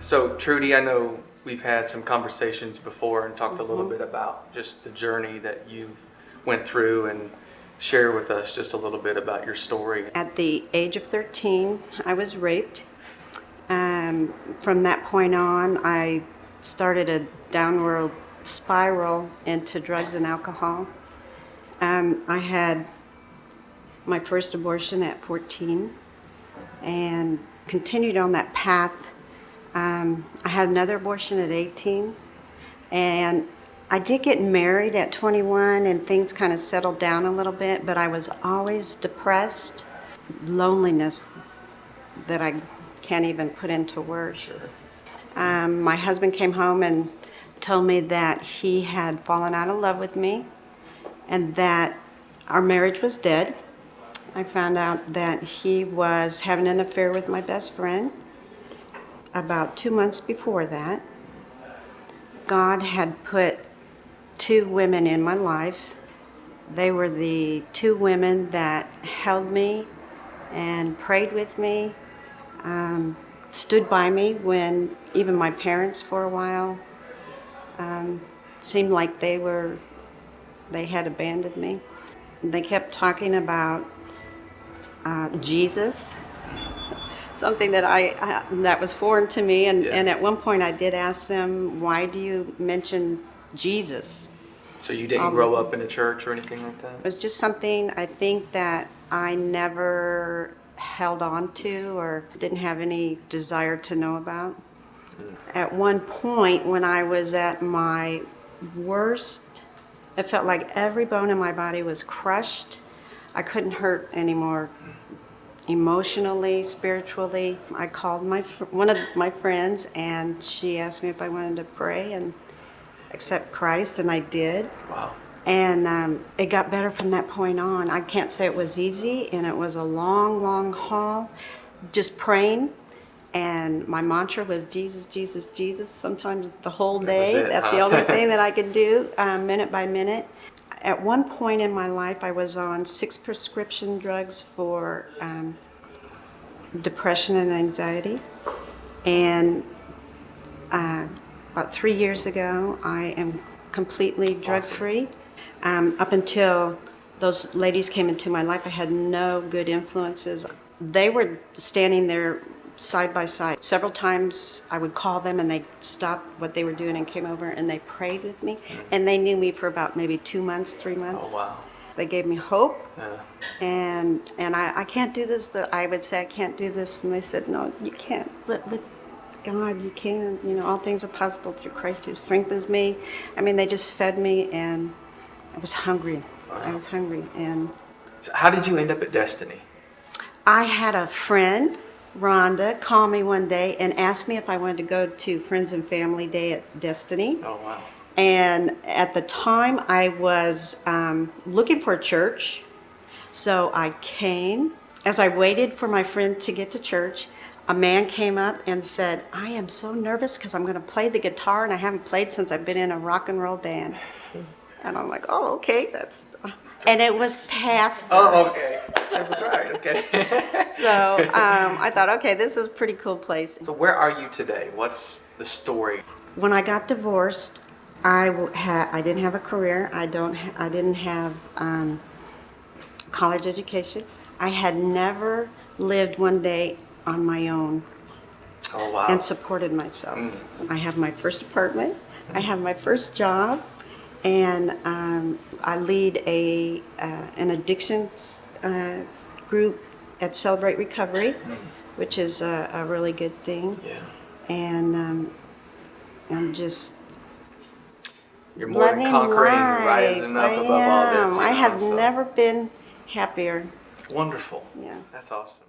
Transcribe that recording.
So Trudy, I know we've had some conversations before and talked a little bit about just the journey that you went through, and share with us just a little bit about your story. At the age of 13, I was raped. From that point on, I started a downward spiral into drugs and alcohol. I had my first abortion at 14 and continued on that path. I had another abortion at 18, and I did get married at 21, and things kind of settled down a little bit, but I was always depressed, loneliness that I can't even put into words. Sure. My husband came home and told me that he had fallen out of love with me and that our marriage was dead. I found out that he was having an affair with my best friend. About 2 months before that, God had put two women in my life. They were the two women that held me and prayed with me, stood by me when even my parents for a while seemed like they had abandoned me. They kept talking about Jesus, something that that was foreign to me, and at one point I did ask them, why do you mention Jesus? So you didn't grow up in a church or anything like that? It was just something I think that I never held on to or didn't have any desire to know about. At one point when I was at my worst, it felt like every bone in my body was crushed. I couldn't hurt anymore. Emotionally, spiritually. I called one of my friends, and she asked me if I wanted to pray and accept Christ, and I did. Wow. And it got better from that point on. I can't say it was easy, and it was a long, long haul, just praying. And my mantra was Jesus, Jesus, Jesus, sometimes the whole day. That's the only thing that I could do, minute by minute. At one point in my life, I was on 6 prescription drugs for depression and anxiety. And about 3 years ago, I am completely drug-free. Up until those ladies came into my life, I had no good influences. They were standing there side by side. Several times I would call them and they stopped what they were doing and came over and they prayed with me. And they knew me for about maybe 2 months, 3 months. Oh, wow. They gave me hope. Yeah. And I can't do this. I would say, I can't do this. And they said, no, you can't. With God, you can. You know, all things are possible through Christ who strengthens me. I mean, they just fed me, and I was hungry. Wow. I was hungry. And So how did you end up at Destiny? I had a friend, Rhonda, call me one day and ask me if I wanted to go to Friends and Family Day at Destiny. Oh, wow. And at the time, I was looking for a church. So I came. As I waited for my friend to get to church, a man came up and said, I am so nervous because I'm going to play the guitar, and I haven't played since I've been in a rock and roll band. And I'm like, oh, okay. And it was pastor. Oh, okay. That was right. Okay. So I thought, okay, this is a pretty cool place. So where are you today? What's the story? When I got divorced, I didn't have a career. I didn't have college education. I had never lived one day on my own. Oh, wow. And supported myself. I have my first apartment. I have my first job, and I lead an addictions group at Celebrate Recovery, which is a really good thing. Yeah. And I'm just You're more than conquering, rising up above all this. I have never been happier. Wonderful. Yeah. That's awesome.